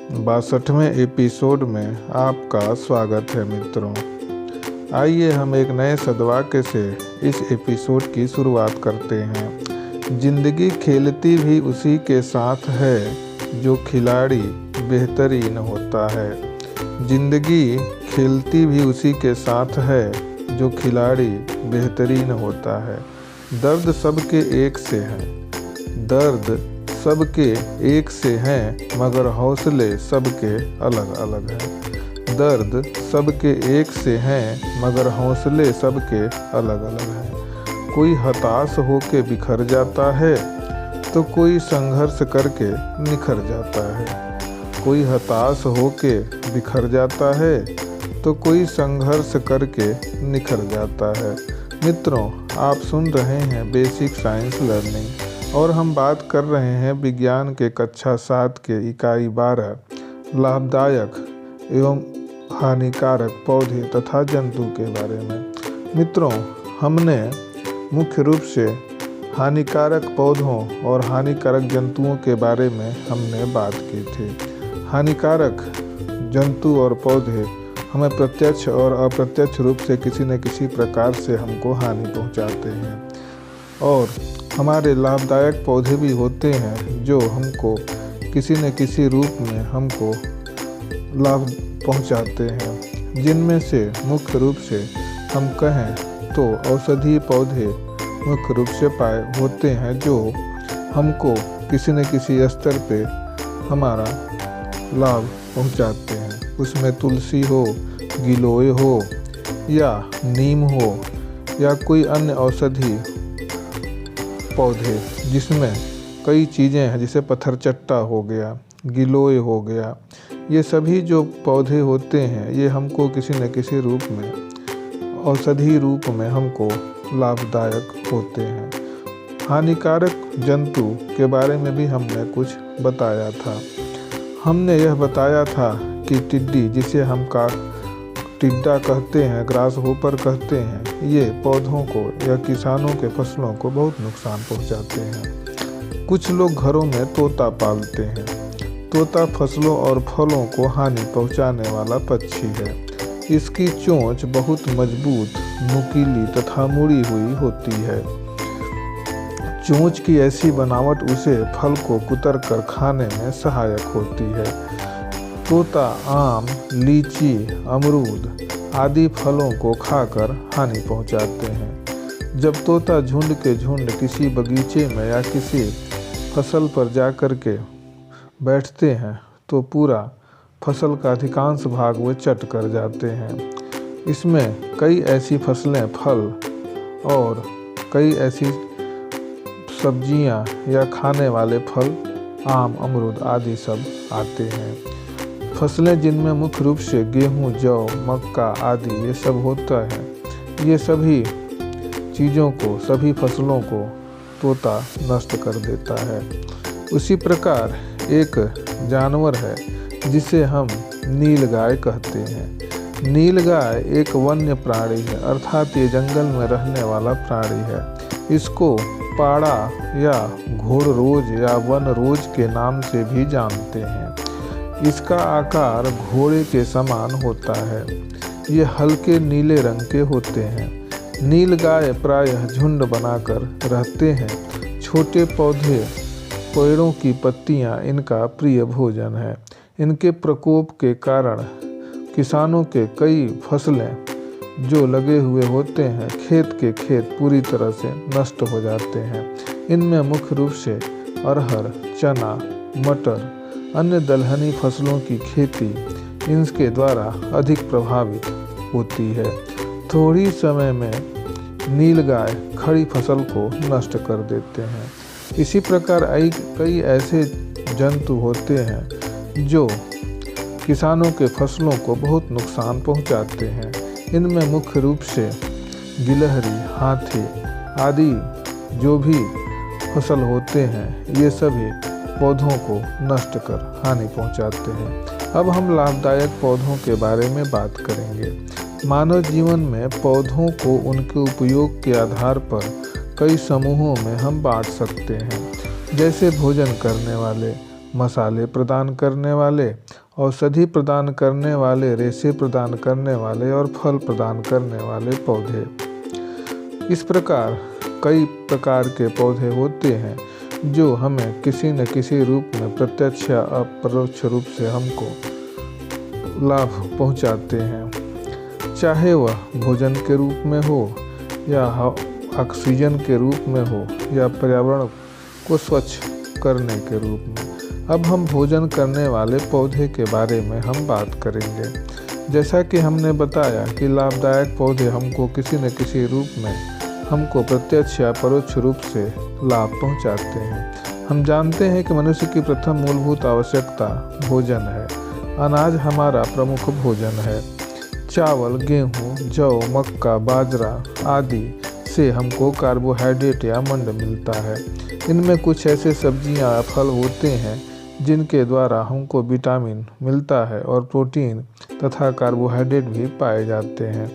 62वें episode में आपका स्वागत है मित्रों। आइए हम एक नए सदवाक्य से इस एपिसोड की शुरुआत करते हैं। जिंदगी खेलती भी उसी के साथ है जो खिलाड़ी बेहतरीन होता है। जिंदगी खेलती भी उसी के साथ है जो खिलाड़ी बेहतरीन होता है। दर्द सबके एक से हैं, दर्द सबके एक से हैं, मगर हौसले सबके अलग अलग हैं। दर्द सबके एक से हैं, मगर हौसले सबके अलग अलग हैं। कोई हताश होके बिखर जाता है तो कोई संघर्ष करके निखर जाता है। कोई हताश होके बिखर जाता है तो कोई संघर्ष करके निखर जाता है। मित्रों, आप सुन रहे हैं बेसिक साइंस लर्निंग और हम बात कर रहे हैं विज्ञान के कक्षा 7 के इकाई 12 लाभदायक एवं हानिकारक पौधे तथा जंतु के बारे में। मित्रों, हमने मुख्य रूप से हानिकारक पौधों और हानिकारक जंतुओं के बारे में हमने बात की थी। हानिकारक जंतु और पौधे हमें प्रत्यक्ष और अप्रत्यक्ष रूप से किसी न किसी प्रकार से हमको हानि पहुंचाते हैं, और हमारे लाभदायक पौधे भी होते हैं जो हमको किसी न किसी रूप में हमको लाभ पहुंचाते हैं। जिनमें से मुख्य रूप से हम कहें तो औषधीय पौधे मुख्य रूप से पाए होते हैं जो हमको किसी न किसी स्तर पे हमारा लाभ पहुंचाते हैं। उसमें तुलसी हो, गिलोय हो या नीम हो या कोई अन्य औषधि पौधे, जिसमें कई चीज़ें हैं, जैसे पत्थरचट्टा हो गया, गिलोय हो गया। ये सभी जो पौधे होते हैं ये हमको किसी न किसी रूप में औषधि रूप में हमको लाभदायक होते हैं। हानिकारक जंतु के बारे में भी हमने कुछ बताया था। हमने यह बताया था कि टिड्डी, जिसे हम टिड्डा कहते हैं, ग्रास होपर कहते हैं, ये पौधों को या किसानों के फसलों को बहुत नुकसान पहुंचाते हैं। कुछ लोग घरों में तोता पालते हैं। तोता फसलों और फलों को हानि पहुंचाने वाला पक्षी है। इसकी चोंच बहुत मजबूत, नुकीली तथा मुड़ी हुई होती है। चोंच की ऐसी बनावट उसे फल को कुतर कर खाने में सहायक होती है। तोता आम, लीची, अमरूद आदि फलों को खाकर हानि पहुंचाते हैं। जब तोता झुंड के झुंड किसी बगीचे में या किसी फसल पर जाकर के बैठते हैं तो पूरा फसल का अधिकांश भाग वे चट कर जाते हैं। इसमें कई ऐसी फसलें, फल और कई ऐसी सब्जियां या खाने वाले फल, आम, अमरूद आदि सब आते हैं। फसलें जिनमें मुख्य रूप से गेहूं, जौ, मक्का आदि ये सब होता है। ये सभी चीज़ों को, सभी फसलों को तोता नष्ट कर देता है। उसी प्रकार एक जानवर है जिसे हम नीलगाय कहते हैं। नीलगाय एक वन्य प्राणी है, अर्थात ये जंगल में रहने वाला प्राणी है। इसको पाड़ा या घोड़रोज या वनरोज के नाम से भी जानते हैं। इसका आकार घोड़े के समान होता है। ये हल्के नीले रंग के होते हैं। नीलगाय प्रायः झुंड बनाकर रहते हैं। छोटे पौधे, पेड़ों की पत्तियां इनका प्रिय भोजन है। इनके प्रकोप के कारण किसानों के कई फसलें जो लगे हुए होते हैं, खेत के खेत पूरी तरह से नष्ट हो जाते हैं। इनमें मुख्य रूप से अरहर, चना, मटर, अन्य दलहनी फसलों की खेती इनके द्वारा अधिक प्रभावित होती है। थोड़ी समय में नीलगाय खड़ी फसल को नष्ट कर देते हैं। इसी प्रकार कई ऐसे जंतु होते हैं जो किसानों के फसलों को बहुत नुकसान पहुंचाते हैं। इनमें मुख्य रूप से गिलहरी, हाथी आदि जो भी फसल होते हैं, ये सभी पौधों को नष्ट कर हानि पहुंचाते हैं। अब हम लाभदायक पौधों के बारे में बात करेंगे। मानव जीवन में पौधों को उनके उपयोग के आधार पर कई समूहों में हम बांट सकते हैं। जैसे भोजन करने वाले, मसाले प्रदान करने वाले, औषधि प्रदान करने वाले, रेशे प्रदान करने वाले और फल प्रदान करने वाले पौधे। इस प्रकार कई प्रकार के पौधे होते हैं जो हमें किसी न किसी रूप में प्रत्यक्ष या अपरोक्ष रूप से हमको लाभ पहुंचाते हैं, चाहे वह भोजन के रूप में हो या ऑक्सीजन के रूप में हो या पर्यावरण को स्वच्छ करने के रूप में। अब हम भोजन करने वाले पौधे के बारे में हम बात करेंगे। जैसा कि हमने बताया कि लाभदायक पौधे हमको किसी न किसी रूप में हमको प्रत्यक्ष या परोक्ष रूप से लाभ पहुंचाते हैं। हम जानते हैं कि मनुष्य की प्रथम मूलभूत आवश्यकता भोजन है। अनाज हमारा प्रमुख भोजन है। चावल, गेहूँ, जौ, मक्का, बाजरा आदि से हमको कार्बोहाइड्रेट या मंड मिलता है। इनमें कुछ ऐसे सब्जियां या फल होते हैं जिनके द्वारा हमको विटामिन मिलता है और प्रोटीन तथा कार्बोहाइड्रेट भी पाए जाते हैं।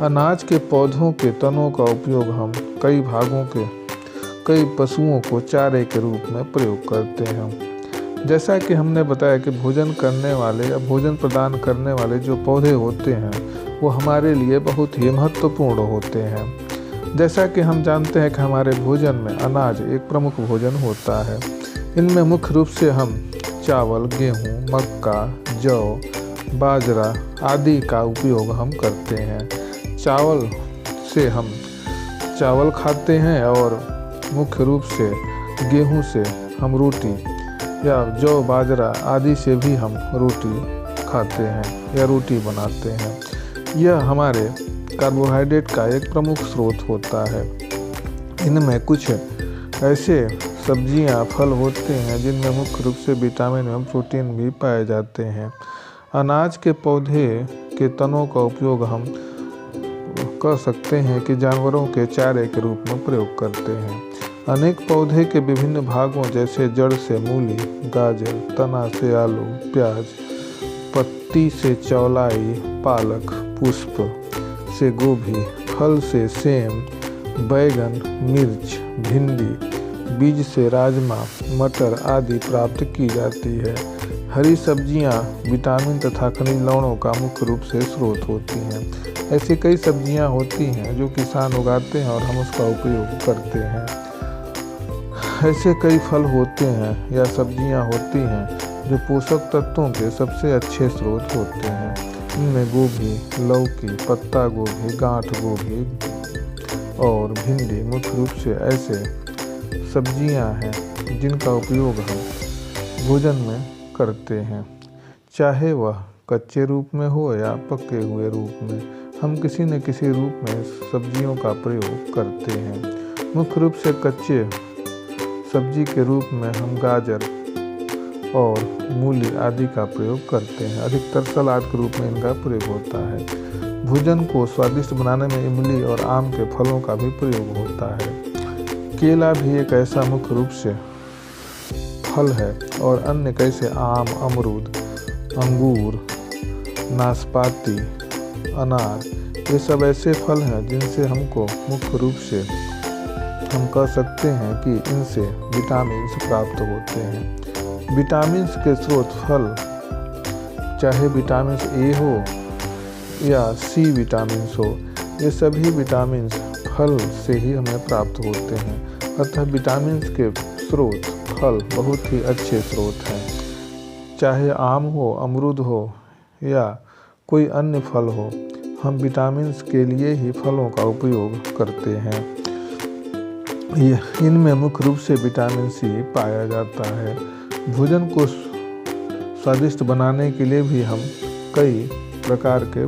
अनाज के पौधों के तनों का उपयोग हम कई पशुओं को चारे के रूप में प्रयोग करते हैं। जैसा कि हमने बताया कि भोजन करने वाले या भोजन प्रदान करने वाले जो पौधे होते हैं वो हमारे लिए बहुत ही महत्वपूर्ण होते हैं। जैसा कि हम जानते हैं कि हमारे भोजन में अनाज एक प्रमुख भोजन होता है। इनमें मुख्य रूप से हम चावल, गेहूँ, मक्का, जौ, बाजरा आदि का उपयोग हम करते हैं। चावल से हम चावल खाते हैं और मुख्य रूप से गेहूं से हम रोटी या जौ, बाजरा आदि से भी हम रोटी खाते हैं या रोटी बनाते हैं। यह हमारे कार्बोहाइड्रेट का एक प्रमुख स्रोत होता है। इनमें कुछ ऐसे सब्जियां, फल होते हैं जिनमें मुख्य रूप से विटामिन एवं प्रोटीन भी पाए जाते हैं। अनाज के पौधे के तनों का उपयोग हम कर सकते हैं कि जानवरों के चारे के रूप में प्रयोग करते हैं। अनेक पौधे के विभिन्न भागों जैसे जड़ से मूली, गाजर, तना से आलू, प्याज, पत्ती से चौलाई, पालक, पुष्प से गोभी, फल से सेम, बैगन, मिर्च, भिंडी, बीज से राजमा, मटर आदि प्राप्त की जाती है। हरी सब्जियां विटामिन तथा खनिज लवणों का मुख्य रूप से स्रोत होती हैं। ऐसी कई सब्जियां होती हैं जो किसान उगाते हैं और हम उसका उपयोग करते हैं। ऐसे कई फल होते हैं या सब्जियां होती हैं जो पोषक तत्वों के सबसे अच्छे स्रोत होते हैं। इनमें गोभी, लौकी, पत्ता गोभी, गांठ गोभी और भिंडी मुख्य रूप से ऐसे सब्जियां हैं जिनका उपयोग हम भोजन में करते हैं, चाहे वह कच्चे रूप में हो या पके हुए रूप में। हम किसी न किसी रूप में सब्जियों का प्रयोग करते हैं। मुख्य रूप से कच्चे सब्जी के रूप में हम गाजर और मूली आदि का प्रयोग करते हैं। अधिकतर सलाद के रूप में इनका प्रयोग होता है। भोजन को स्वादिष्ट बनाने में इमली और आम के फलों का भी प्रयोग होता है। केला भी एक ऐसा मुख्य रूप से फल है और अन्य कैसे आम, अमरूद, अंगूर, नाशपाती, अनार ये सब ऐसे फल हैं जिनसे हमको मुख्य रूप से हम कह सकते हैं कि इनसे विटामिन प्राप्त होते हैं। विटामिन के स्रोत फल, चाहे विटामिन ए हो या सी विटामिन हो, ये सभी विटामिन फल से ही हमें प्राप्त होते हैं। अतः विटामिन के स्रोत फल बहुत ही अच्छे स्रोत हैं। चाहे आम हो, अमरूद हो या कोई अन्य फल हो, हम विटामिन के लिए ही फलों का उपयोग करते हैं। इनमें मुख्य रूप से विटामिन सी पाया जाता है। भोजन को स्वादिष्ट बनाने के लिए भी हम कई प्रकार के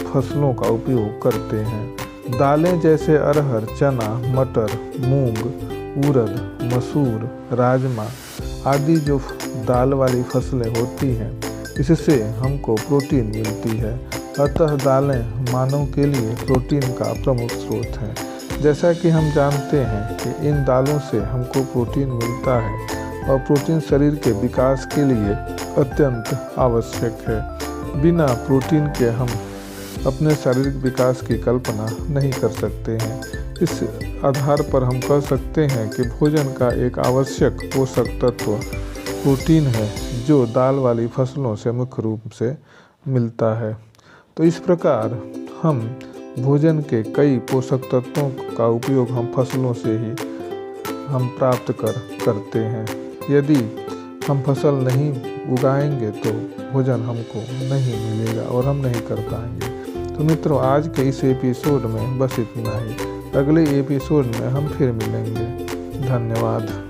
फसलों का उपयोग करते हैं। दालें जैसे अरहर, चना, मटर, मूंग, उड़द, मसूर, राजमा आदि जो दाल वाली फसलें होती हैं, इससे हमको प्रोटीन मिलती है। अतः दालें मानव के लिए प्रोटीन का प्रमुख स्रोत हैं। जैसा कि हम जानते हैं कि इन दालों से हमको प्रोटीन मिलता है और प्रोटीन शरीर के विकास के लिए अत्यंत आवश्यक है। बिना प्रोटीन के हम अपने शारीरिक विकास की कल्पना नहीं कर सकते हैं। इस आधार पर हम कह सकते हैं कि भोजन का एक आवश्यक पोषक तत्व प्रोटीन है जो दाल वाली फसलों से मुख्य रूप से मिलता है। तो इस प्रकार हम भोजन के कई पोषक तत्वों का उपयोग हम फसलों से ही हम प्राप्त करते हैं। यदि हम फसल नहीं उगाएंगे तो भोजन हमको नहीं मिलेगा और हम नहीं कर पाएंगे। तो मित्रों, आज के इस एपिसोड में बस इतना ही। अगले एपिसोड में हम फिर मिलेंगे। धन्यवाद।